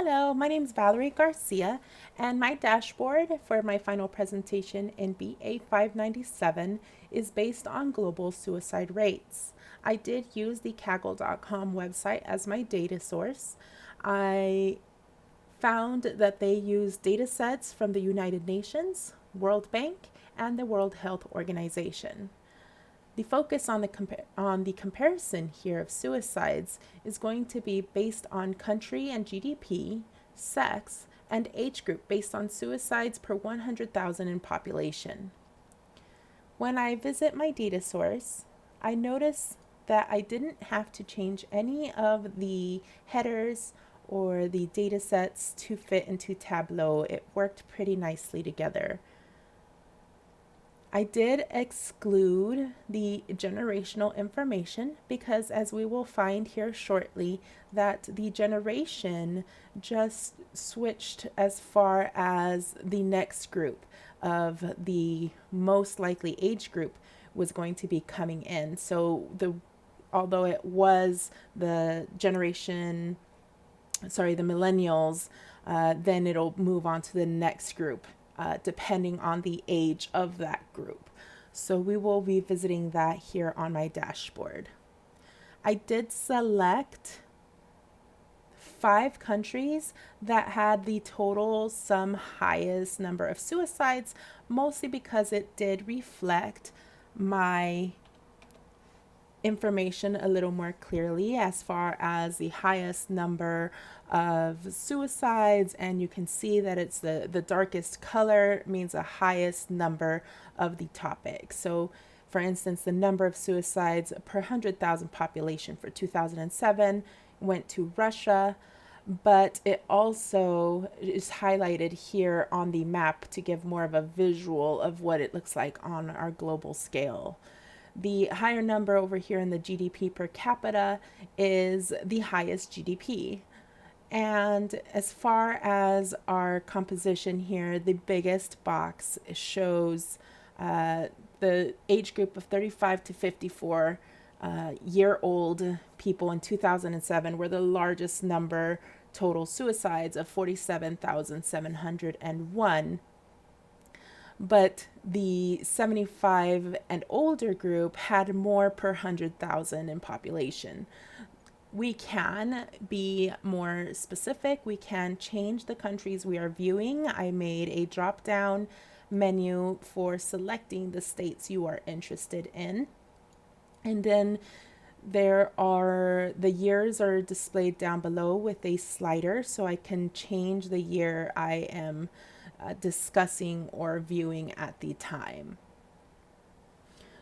Hello, my name is Valerie Garcia, and my dashboard for my final presentation in BA 597 is based on global suicide rates. I did use the Kaggle.com website as my data source. I found that they use data sets from the United Nations, World Bank, and the World Health Organization. The focus on the comparison here of suicides is going to be based on country and GDP, sex, and age group based on suicides per 100,000 in population. When I visit my data source, I notice that I didn't have to change any of the headers or the data sets to fit into Tableau. It worked pretty nicely together. I did exclude the generational information because, as we will find here shortly, that the generation just switched as far as the next group of the most likely age group was going to be coming in. So although it was the millennials, then it'll move on to the next group depending on the age of that group. So we will be visiting that here on my dashboard. I did select 5 countries that had the total sum highest number of suicides, mostly because it did reflect my information a little more clearly as far as the highest number of suicides, and you can see that it's the darkest color means the highest number of the topic. So for instance, the number of suicides per 100,000 population for 2007 went to Russia, but it also is highlighted here on the map to give more of a visual of what it looks like on our global scale. The higher number over here in the GDP per capita is the highest GDP. And as far as our composition here, the biggest box shows the age group of 35 to 54 year old people in 2007 were the largest number total suicides of 47,701. But the 75 and older group had more per 100,000 in population. We can be more specific. We can change the countries we are viewing. I made a drop down menu for selecting the states you are interested in. And then the years are displayed down below with a slider, so I can change the year I am discussing or viewing at the time.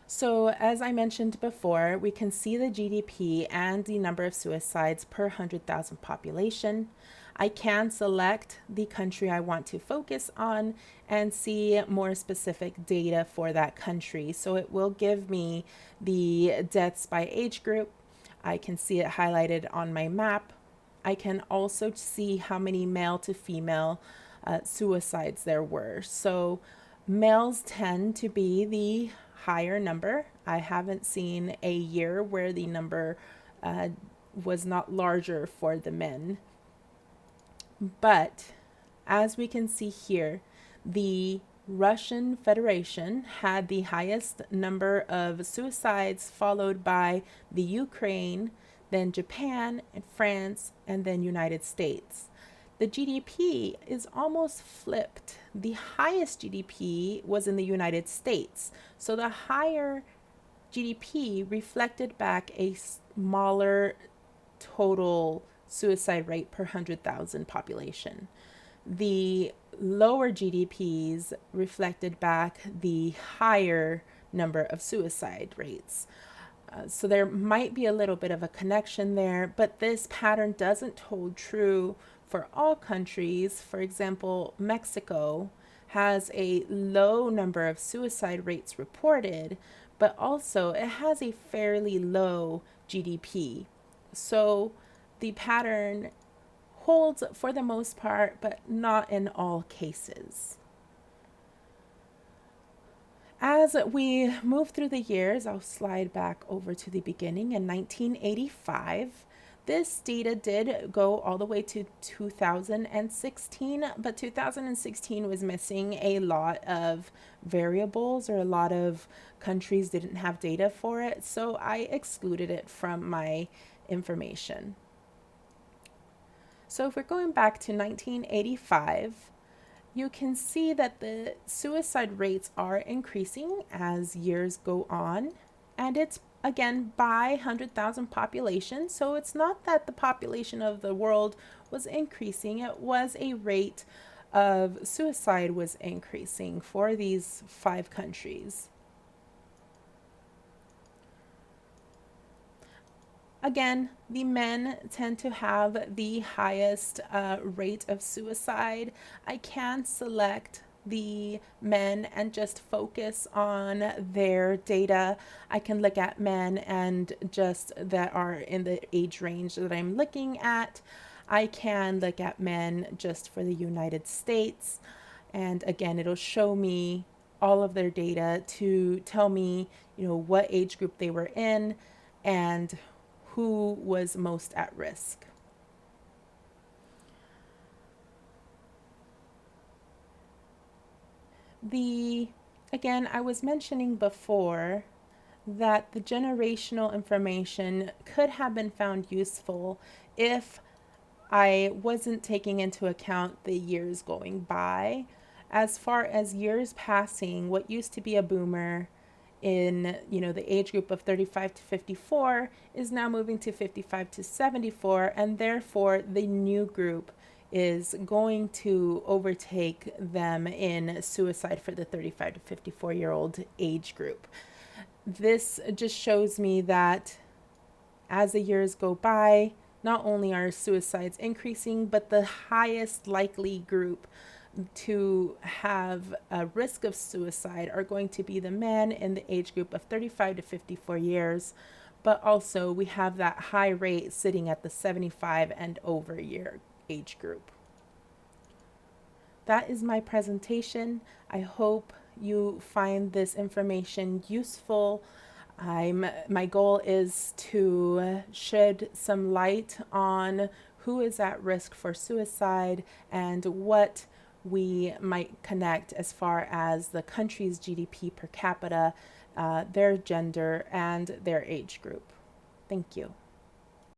So as I mentioned before, we can see the GDP and the number of suicides per 100,000 population. I can select the country I want to focus on and see more specific data for that country. So it will give me the deaths by age group. I can see it highlighted on my map. I can also see how many male to female suicides there were. So males tend to be the higher number. I haven't seen a year where the number was not larger for the men. But as we can see here, the Russian Federation had the highest number of suicides, followed by the Ukraine, then Japan, and France, and then United States. The GDP is almost flipped. The highest GDP was in the United States. So the higher GDP reflected back a smaller total suicide rate per 100,000 population. The lower GDPs reflected back the higher number of suicide rates. So there might be a little bit of a connection there, but this pattern doesn't hold true for all countries. For example, Mexico has a low number of suicide rates reported, but also it has a fairly low GDP. So the pattern holds for the most part, but not in all cases. As we move through the years, I'll slide back over to the beginning. In 1985, This data did go all the way to 2016, but 2016 was missing a lot of variables, or a lot of countries didn't have data for it, so I excluded it from my information. So if we're going back to 1985, you can see that the suicide rates are increasing as years go on, and it's again by 100,000 population. So it's not that the population of the world was increasing, it was a rate of suicide was increasing for these 5 countries. Again, the men tend to have the highest rate of suicide. I can select the men and just focus on their data. I can look at men and just that are in the age range that I'm looking at. I can look at men just for the United States. And again, it'll show me all of their data to tell me, what age group they were in and who was most at risk. Again, I was mentioning before that the generational information could have been found useful if I wasn't taking into account the years going by. As far as years passing, what used to be a boomer in the age group of 35 to 54 is now moving to 55 to 74, and therefore the new group is going to overtake them in suicide for the 35 to 54-year-old age group. This just shows me that as the years go by, not only are suicides increasing, but the highest likely group to have a risk of suicide are going to be the men in the age group of 35 to 54 years, but also we have that high rate sitting at the 75 and over year age group. That is my presentation. I hope you find this information useful. My goal is to shed some light on who is at risk for suicide and what we might connect as far as the country's GDP per capita, their gender, and their age group. Thank you.